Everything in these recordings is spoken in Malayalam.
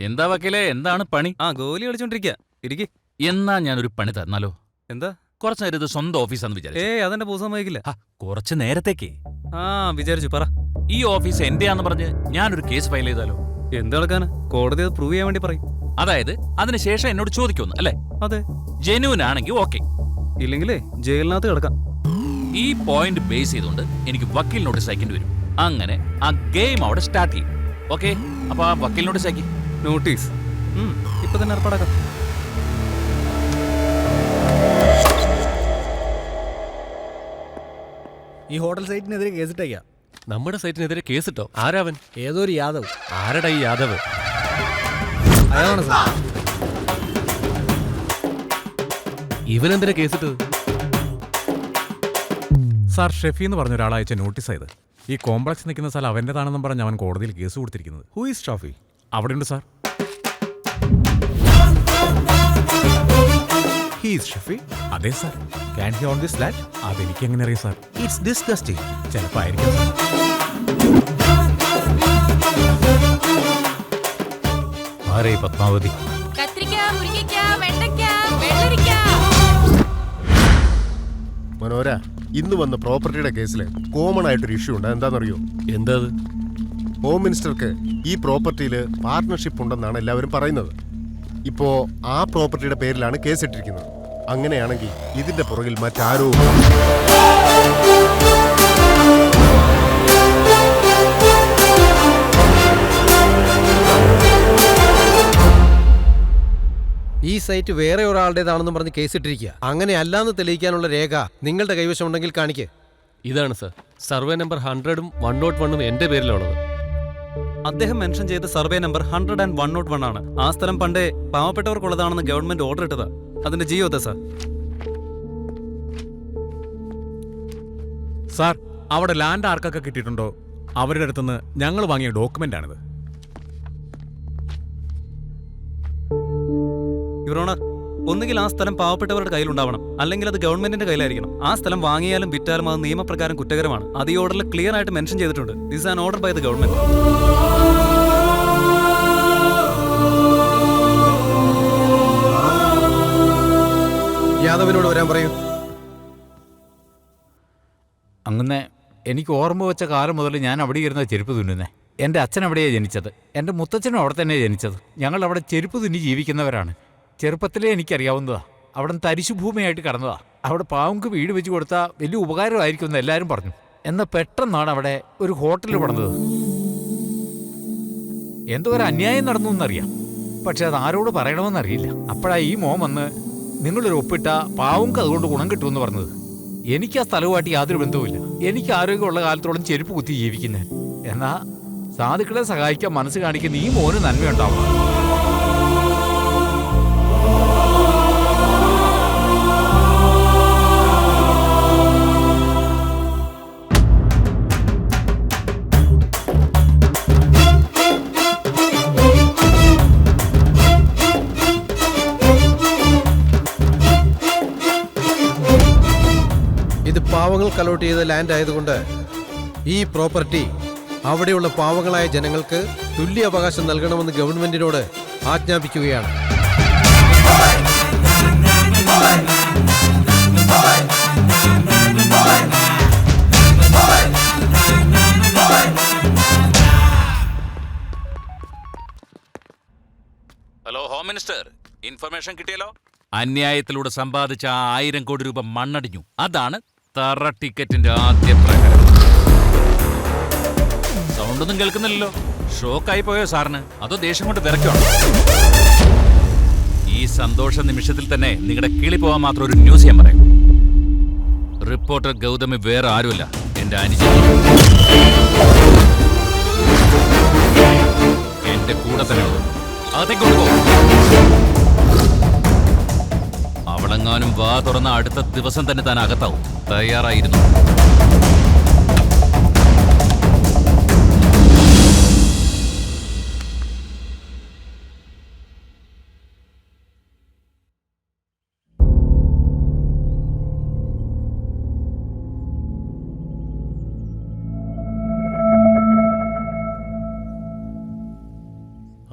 എന്താ വക്കീലേ, എന്താണ് പണി? ഗോലി കളിച്ചോണ്ടിരിക്കുക. ഇരിക്കെ. എന്നാ ഞാനൊരു പണി തന്നാലോ? എന്താ? കുറച്ചു നേരം ഇത് സ്വന്തം ഓഫീസാന്ന് വിചാരിച്ചു. അതെന്റെ പൂസം വൈകില്ല. കുറച്ചു നേരത്തേക്ക് വിചാരിച്ചു. പറ. ഈ ഓഫീസ് എന്റെയാന്ന് പറഞ്ഞ് ഞാനൊരു കേസ് ഫയൽ ചെയ്താലോ? എന്ത് നടക്കാന്? കോടതി അത് പ്രൂവ് ചെയ്യാൻ വേണ്ടി പറയും. അതായത് അതിനുശേഷം എന്നോട് ചോദിക്കുമെന്ന് അല്ലേ? അതെ. ജെന്യൂൻ ആണെങ്കിൽ ഓക്കെ, ഇല്ലെങ്കിലേ ജയിലിനകത്ത് കിടക്കാം. ഈ പോയിന്റ് ബേസ് ചെയ്തുകൊണ്ട് എനിക്ക് വക്കീൽ നോട്ടീസ് അയക്കേണ്ടി വരും. അങ്ങനെ ആ ഗെയിം അവിടെ സ്റ്റാർട്ട് ചെയ്യും. ഓക്കെ, അപ്പൊ ആ വക്കീൽ നോട്ടീസ് അയക്കി. നോട്ടീസ് ഇപ്പൊ തന്നെ ഏർപ്പാടാക്കാം. ഈ ഹോട്ടൽ സൈറ്റിനെതിരെ കേസിട്ടേക്കാം. നമ്മുടെ സൈറ്റിനെതിരെ കേസിട്ടോ? ആരാവൻ? ഏതോ ഒരു യാദവ്. ആരടാ ഈ യാദവ്? അയാളാണ് സാർ. ഇവനെന്തിനാ കേസിട്ടത്? സാർ, ഷെഫി എന്ന് പറഞ്ഞ ഒരാളയച്ച നോട്ടീസ് ആയത്. ഈ കോംപ്ലക്സ് നിൽക്കുന്ന സ്ഥലം അവൻ്റെതാണെന്നും പറഞ്ഞ് അവൻ കോടതിയിൽ കേസ് കൊടുത്തിരിക്കുന്നത്. Who is Shafi? അവിടെയുണ്ട് സാർ. He is Shafi? അതെ sir. Can he on this land? അതെനിക്ക് എങ്ങനെ അറിയാം സാർ? It's disgusting. ചിലപ്പോൾ ആയിരിക്കും സാർ. ആരേ പത്മാവതി? മനോര, ഇന്ന് വന്ന പ്രോപ്പർട്ടിയുടെ കേസിൽ കോമൺ ആയിട്ടൊരു ഇഷ്യൂ ഉണ്ട്. എന്താണെന്നറിയോ? എന്താ? ഹോം മിനിസ്റ്റർക്ക് ഈ പ്രോപ്പർട്ടിയിൽ പാർട്ട്ണർഷിപ്പ് ഉണ്ടെന്നാണ് എല്ലാവരും പറയുന്നത്. ഇപ്പോ ആ പ്രോപ്പർട്ടിയുടെ പേരിലാണ് കേസിട്ടിരിക്കുന്നത്. അങ്ങനെയാണെങ്കിൽ ഇതിന്റെ പുറകിൽ മറ്റാരോ. ഈ സൈറ്റ് വേറെ ഒരാളുടേതാണെന്ന് പറഞ്ഞ് കേസിട്ടിരിക്കുക. അങ്ങനെ അല്ലാന്ന് തെളിയിക്കാനുള്ള രേഖ നിങ്ങളുടെ കൈവശം ഉണ്ടെങ്കിൽ കാണിക്കേ. ഇതാണ് സർ. സർവേ നമ്പർ 100-ഉം 101-ഉം എന്റെ പേരിലുള്ളത്. അദ്ദേഹം മെൻഷൻ ചെയ്ത സർവേ നമ്പർ 100 and 101 ആണ്. ആ സ്ഥലം പണ്ടേ പാവപ്പെട്ടവർക്കുള്ളതാണെന്ന് ഗവൺമെന്റ് ഓർഡർ ഇട്ടതാ. അതിന്റെ ജിയോ സാർ. സാർ, അവിടെ ലാൻഡ് ആർക്കൊക്കെ കിട്ടിയിട്ടുണ്ടോ അവരുടെ അടുത്തുനിന്ന് ഞങ്ങൾ വാങ്ങിയ ഡോക്യുമെന്റ് ആണിത്. യുവർ ഒന്നുകിൽ ആ സ്ഥലം പാവപ്പെട്ടവരുടെ കയ്യിലുണ്ടാവണം, അല്ലെങ്കിൽ അത് ഗവൺമെന്റിന്റെ കയ്യിലായിരിക്കണം. ആ സ്ഥലം വാങ്ങിയാലും വിറ്റാലും അത് നിയമപ്രകാരം കുറ്റകരമാണ്. അത് ഈ ഓർഡറിൽ ക്ലിയർ ആയിട്ട് മെൻഷൻ ചെയ്തിട്ടുണ്ട്. This an order by the government. യാദവിനോട് വരാൻ പറയൂ. അങ്ങനെ എനിക്ക് ഓർമ്മ വെച്ച കാലം മുതൽ ഞാൻ അവിടെ ഇരുന്ന ചെരുപ്പ് തുന്നുന്നേ. എൻ്റെ അച്ഛൻ അവിടെയാണ് ജനിച്ചത്, എൻ്റെ മുത്തച്ഛനും അവിടെ തന്നെയാണ് ജനിച്ചത്. ഞങ്ങൾ അവിടെ ചെരുപ്പ് തുന്നി ജീവിക്കുന്നവരാണ്. ചെറുപ്പത്തിലേ എനിക്കറിയാവുന്നതാ. അവിടെ തരിശുഭൂമിയായിട്ട് കിടന്നതാ. അവിടെ പാവങ്ങൾക്ക് വീട് വെച്ച് കൊടുത്താൽ വലിയ ഉപകാരമായിരിക്കും എന്ന് എല്ലാവരും പറഞ്ഞു. എന്നാൽ പെട്ടെന്നാണ് അവിടെ ഒരു ഹോട്ടൽ പണിതത്. എന്തോ ഒരു അന്യായം നടന്നു എന്നറിയാം, പക്ഷെ അത് ആരോട് പറയണമെന്നറിയില്ല. അപ്പോഴാണ് ഈ മോൻ വന്ന് നിങ്ങളൊരു ഒപ്പിട്ട പാവങ്ങൾക്ക് അതുകൊണ്ട് ഗുണം കിട്ടുമെന്ന് പറഞ്ഞത്. എനിക്ക് ആ സ്ഥലവുമായിട്ട് യാതൊരു ബന്ധവുമില്ല. എനിക്ക് ആരോഗ്യമുള്ള കാലത്തോളം ചെരുപ്പ് കുത്തി ജീവിക്കുന്നേ. എന്നാൽ സാധുക്കളെ സഹായിക്കാൻ മനസ്സ് കാണിക്കുന്ന ഈ മോന് നന്മയുണ്ടാവും. ഇത് പാവങ്ങൾക്ക് അലോട്ട് ചെയ്ത ലാൻഡ് ആയതുകൊണ്ട് ഈ പ്രോപ്പർട്ടി അവിടെയുള്ള പാവങ്ങളായ ജനങ്ങൾക്ക് തുല്യ അവകാശം നൽകണമെന്ന് ഗവൺമെന്റിനോട് ആജ്ഞാപിക്കുകയാണ്. ഹലോ ഹോം മിനിസ്റ്റർ, ഇൻഫർമേഷൻ കിട്ടിയല്ലോ. അന്യായത്തിലൂടെ സമ്പാദിച്ച 1000 കോടി രൂപ മണ്ണടിഞ്ഞു. അതാണ് തറ ടിക്കറ്റിന്റെ ആദ്യ പ്രകടനം. സൗണ്ടൊന്നും കേൾക്കുന്നില്ലല്ലോ. ഷോക്കായി പോയോ സാറിന്? അതോ ദേഷ്യം കൊണ്ട് വിറയ്ക്കാണോ? ഈ സന്തോഷ നിമിഷത്തിൽ തന്നെ നിങ്ങളുടെ കിളി പോകാൻ മാത്രം ഒരു ന്യൂസ് ഞാൻ പറയും. റിപ്പോർട്ടർ ഗൗതമി വേറെ ആരുമല്ല, എന്റെ അനുജൻ. എന്റെ കൂടെ തന്നെ അതേക്കൊണ്ട് പോകും. അവളെങ്ങാനും വാ തുറന്ന അടുത്ത ദിവസം തന്നെ താൻ അകത്താവും. തയ്യാറായിരുന്നു.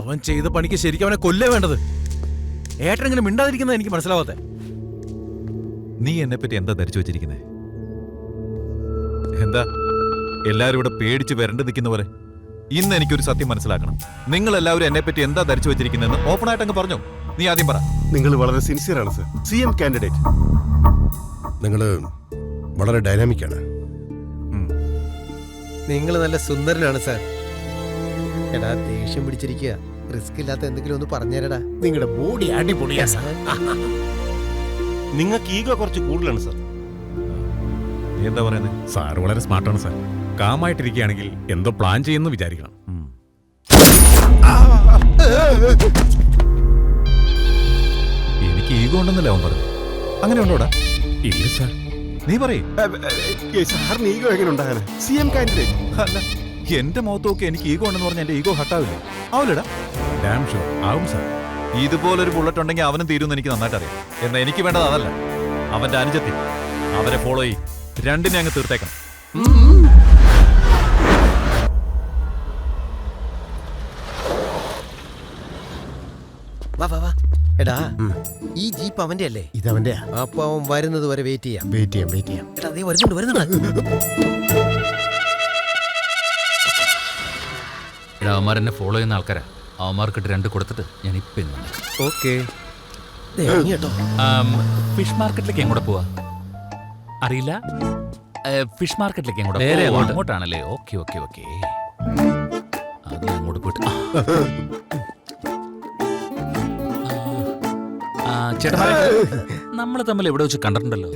അവൻ ചെയ്ത പണിക്ക് ശരിക്കും അവനെ കൊല്ലേ വേണ്ടത്. ഏട്ടൻ ഇങ്ങനെ മിണ്ടാതിരിക്കുന്നത് എനിക്ക് മനസ്സിലാവാത്തെ. നീ എന്നെ പറ്റി എന്താ ധരിച്ചു വെച്ചിരിക്കുന്നേ? എന്താ എല്ലാരും ഇവിടെ പേടിച്ച് വരണ്ട് നിൽക്കുന്ന പോലെ? ഇന്ന് എനിക്കൊരു സത്യം മനസ്സിലാക്കണം. നിങ്ങൾ എല്ലാവരും എന്നെ പറ്റി എന്താ ധരിച്ചു വെച്ചിരിക്കുന്നതെന്ന് ഓപ്പണായിട്ട് അങ്ങ് പറഞ്ഞു. നീ ആദ്യം പറ. നിങ്ങൾ വളരെ സിൻസിയറാണ് സർ. CM candidate. നിങ്ങൾ വളരെ ഡൈനാമിക് ആണ്. നിങ്ങൾ നല്ല സുന്ദരനാണ് സാർ. എടാ ദേഷ്യം പിടിച്ചിരിക്കുക. റിസ്ക് ഇല്ലാത്ത എന്തെങ്കിലും ഒന്ന് പറഞ്ഞേരടാ. നിങ്ങളുടെ ബോഡി അടിപൊളിയാ സർ. നിങ്ങൾക്ക് ഈഗോ കുറച്ച് കൂടുതലാണ് സർ. നീ എന്താ പറയുന്നത്? സാർ വളരെ സ്മാർട്ടാണ് സാർ. കാമായിട്ടിരിക്കുകയാണെങ്കിൽ എന്തോ പ്ലാൻ ചെയ്യുന്നു വിചാരിക്കണം. എനിക്ക് ഈഗോ ഉണ്ടെന്നല്ലേ അവൻ പറഞ്ഞു. അങ്ങനെ ഉണ്ടോടാ? ഇല്ല സാർ. നീ പറയേ. സാറിന് ഈഗോ എങ്ങനെ ഉണ്ടാകാൻ? CM candidate. അല്ല, എന്റെ മുഖത്തൊക്കെ എനിക്ക് ഈഗോ ഉണ്ടെന്ന് പറഞ്ഞാൽ എന്റെ ഈഗോ ഹട്ടാവില്ലേ? ആവില്ലടാ. ഡാം ഷുവർ ആവും സാർ. ഇതുപോലൊരു ബുള്ളറ്റ് ഉണ്ടെങ്കിൽ അവനും തീരുമെന്ന് എനിക്ക് നന്നായിട്ട് അറിയാം. എന്നാൽ എനിക്ക് വേണ്ടത് അതല്ല. അവന്റെ അനുജത്തി. അവരെ ഫോളോ ചെയ്യും. രണ്ടിനെ അങ്ങ് തീർത്തേക്കണം. വാ വാ വാ. എടാ ഈ ജീപ്പ് അവന്റെ അല്ലേ? ഇതവന്റെ. അപ്പൊ അവൻ വരുന്നത് വരെ വെയിറ്റ് ചെയ്യാം. വെയിറ്റ് ചെയ്യാം. എടാ നീ വരുന്നുണ്ട്. എടാ അവന്മാരെന്നെ ഫോളോ ചെയ്യുന്ന ആൾക്കാരാ. അവന്മാർക്കിട്ട് 2 കൊടുത്തിട്ട് ഞാൻ ഇപ്പം ഇന്ന് വന്നേക്കാം. ഓക്കെ. കേട്ടോ ഫിഷ് മാർക്കറ്റിലേക്ക് എങ്ങോട്ട് പോവാ അറിയില്ല. ഫിഷ് മാർക്കറ്റിലേക്ക് എങ്ങോട്ട്? നേരെ അങ്ങോട്ട്. അങ്ങോട്ടാണല്ലേ? Okay okay okay. ആദ്യം അങ്ങോട്ട് പോയിട്ട് ചേട്ടാ നമ്മൾ തമ്മിൽ എവിടെ വെച്ച് കണ്ടിട്ടുണ്ടല്ലോ.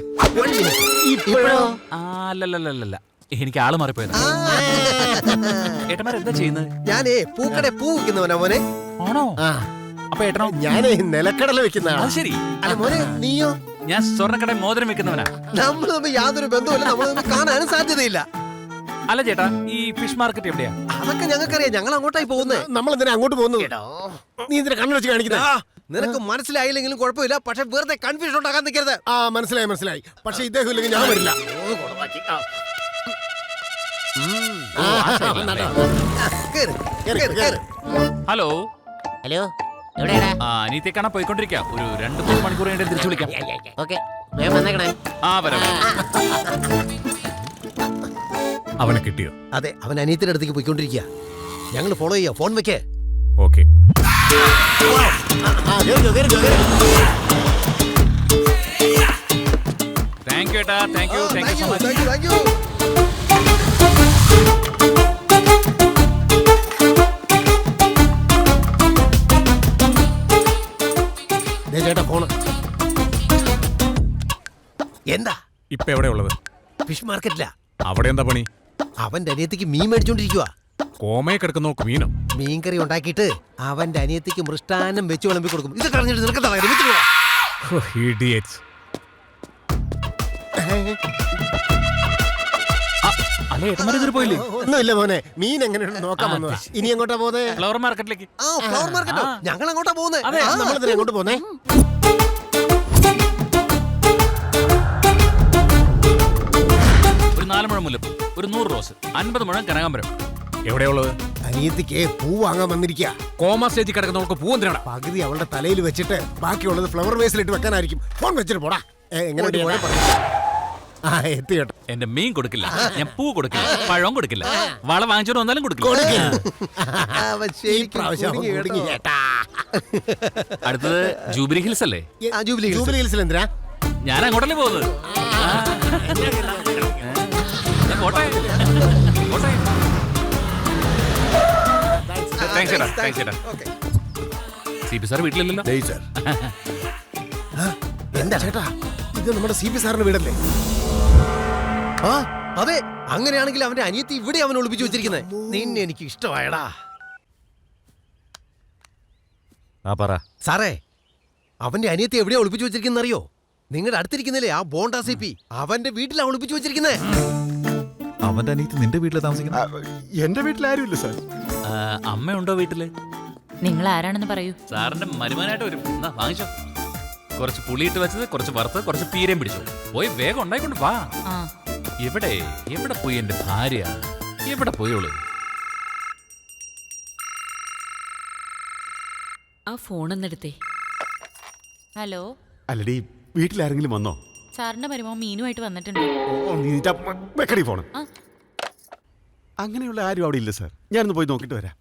അല്ലല്ലല്ല, എനിക്ക് ആള് മാറിപ്പോയത്. ഏട്ടന്മാരെന്താ ചെയ്യുന്നത്? ഞാനേ പൂക്കടെ പൂ വിൽക്കുന്നവനാ മോനെ. ആണോ? അപ്പൊ ഏട്ടനോ? ഞാനേ നിലക്കടല വെക്കുന്ന അത് ശരി. അല്ല മോനെ നീയോ? ഞാൻ സ്വർണ്ണക്കട മോതിരം വെക്കുന്നവനാ. നമ്മൾ തമ്മിൽ യാതൊരു ബന്ധവുമില്ല. നമ്മൾ തമ്മിൽ കാണാനും സാധ്യതയില്ല. അല്ല ചേട്ടാ, ഈ ഫിഷ് മാർക്കറ്റ് എവിടെയാ? അതൊക്കെ ഞങ്ങൾക്കറിയാം. ഞങ്ങൾ അങ്ങോട്ടായി പോകുന്നേ. നമ്മൾ എന്തിനാ അങ്ങോട്ട് പോകുന്നത്? നീ എന്തിനാ കണ്ണു വെച്ച് കാണിക്കുന്നത്? നിനക്ക് മനസ്സിലായില്ലെങ്കിലും കുഴപ്പമില്ല. പക്ഷെ വെറുതെ കൺഫ്യൂഷൻ ഉണ്ടാക്കാൻ നിൽക്കരുത്. മനസ്സിലായി. പക്ഷെ ഇദ്ദേഹം ഇല്ലെങ്കിൽ ഞാൻ വരില്ല. ഹലോ ഹലോ, എവിടെയാടാ? അനിയത്തെ കാണാൻ പോയിക്കൊണ്ടിരിക്കാം. ഒരു 2-3 മണിക്കൂർ കഴിഞ്ഞിട്ട് തിരിച്ചു വിളിക്കാം. ഓക്കെ, വേഗം വന്നേക്കണേ. വരാം. അവനെ കിട്ടിയോ? അതെ, അവൻ അനിയത്തിന്റെ അടുത്തേക്ക് പോയിക്കൊണ്ടിരിക്കുക. ഞങ്ങൾ ഫോളോ ചെയ്യാം. ഫോൺ വെക്കേ. ഓക്കെ. താങ്ക് യു ഏട്ടാ. Thank you so much. ചേട്ടാ ഫോണ്. എന്താ ഇപ്പൊ എവിടെ ഉള്ളത്? ഫിഷ് മാർക്കറ്റിലാ. അവിടെ എന്താ പണി? അവന്റെ അനിയത്തിക്ക് മീൻ മേടിച്ചോണ്ടിരിക്കുക. കോമയെ കിടക്കുന്നോ മീനോ? മീൻകറി ഉണ്ടാക്കിയിട്ട് അവന്റെ അനിയത്തിക്ക് മൃഷ്ടാന്നം വെച്ച് വിളമ്പി കൊടുക്കും. ഇത് കളഞ്ഞിട്ട് നിനക്ക് ഇഡിയറ്റ്സ്. അല്ല ഏട്ടന്മാർ ഇതുവരെ പോയില്ലേ? ഒന്നുമില്ല മോനെ, മീൻ എങ്ങനെയുണ്ടെന്ന് നോക്കാൻ വന്നതാ. ഇനി എങ്ങോട്ടാ പോകുന്നേ? ഫ്ലവർ മാർക്കറ്റിലേക്ക്. ഫ്ലവർ മാർക്കറ്റോ? ഞങ്ങൾ അങ്ങോട്ടാ പോകുന്നത്. നമ്മളെന്തിനാ എങ്ങോട്ട് പോകുന്നേ? ഒരു 4 മുഴം മുല്ലപ്പൂ, ഒരു 100 റോസ്, 50 മുഴം കനകാമ്പരം. എവിടെയുള്ളത്? അനിയത്തിക്ക് പൂ വാങ്ങാൻ വന്നിരിക്കുക. കോമ സ്റ്റേജിൽ കിടക്കുന്നവർക്ക് പൂ എന്തിനാണ്? പകുതി അവളുടെ തലയിൽ വെച്ചിട്ട് ബാക്കിയുള്ളത് ഫ്ലവർ വേസിലിട്ട് വെക്കാനായിരിക്കും. ഫോൺ വെച്ചിട്ട് പോടാ. എങ്ങനെ എത്തി കേട്ടോ. എന്റെ മീൻ കൊടുക്കില്ല, ഞാൻ പൂ കൊടുക്കില്ല, പഴം കൊടുക്കില്ല, വള വാങ്ങിച്ചോണ്ട് വന്നാലും കൊടുക്കില്ല. അടുത്തത് ജൂബിലി ഹിൽസ് അല്ലേ? ജൂബിലി ഹിൽസിൽ എന്തിനാ? ഞാൻ അങ്ങോട്ടല്ലേ പോകുന്നത്. CP സാർ വീട്ടിലില്ലല്ലോ. എന്താ ചേട്ടാ, ഇത് നമ്മുടെ CP സാറിന്റെ വീടല്ലേ? അതെ, അങ്ങനെയാണെങ്കിൽ അവന്റെ അനിയത്തി ഇവിടെ അവൻ ഒളിപ്പിച്ചു വെച്ചിരിക്കുന്നത്. നിന്നെ എനിക്ക് ഇഷ്ടമായടാ. പറ സാറേ, അവന്റെ അനിയത്തി എവിടെയാ ഒളിപ്പിച്ചു വെച്ചിരിക്കുന്ന അറിയോ? നിങ്ങളുടെ അടുത്തിരിക്കുന്നില്ലേ ആ ബോണ്ട CP, അവന്റെ വീട്ടിലാണ് ഒളിപ്പിച്ചു വെച്ചിരിക്കുന്നത്. അവന്റെ അനിയത്തി നിന്റെ വീട്ടിൽ താമസിക്കുന്നത്? എന്റെ വീട്ടിൽ ആരുമില്ല സാർ. അമ്മയുണ്ടോ വീട്ടില്? നിങ്ങൾ ആരാണെന്ന് പറയൂ. സാറിന്റെ മരുമാനായിട്ട് വരും. വാങ്ങിച്ചോ. കുറച്ച് പുളിയിട്ട് വെച്ചത്, കുറച്ച് വറുത്ത്, കുറച്ച് പീരയും പിടിച്ചു. പോയി വേഗം ഉണ്ടായിക്കൊണ്ട് വാ. എവിടെ പോയി എന്റെ ഭാര്യ? എവിടെ പോയോളൂ? ആ ഫോണൊന്നെടുത്തേ. ഹലോ, അല്ലടി വീട്ടിലാരെങ്കിലും വന്നോ? സാറിന്റെ മരുമോ മീനുമായിട്ട് വന്നിട്ടുണ്ട്. വെക്കടി ഫോണ്. ആ. അങ്ങനെയുള്ള ആരും അവിടെ ഇല്ല സാർ. ഞാനൊന്ന് പോയി നോക്കിയിട്ട് വരാം.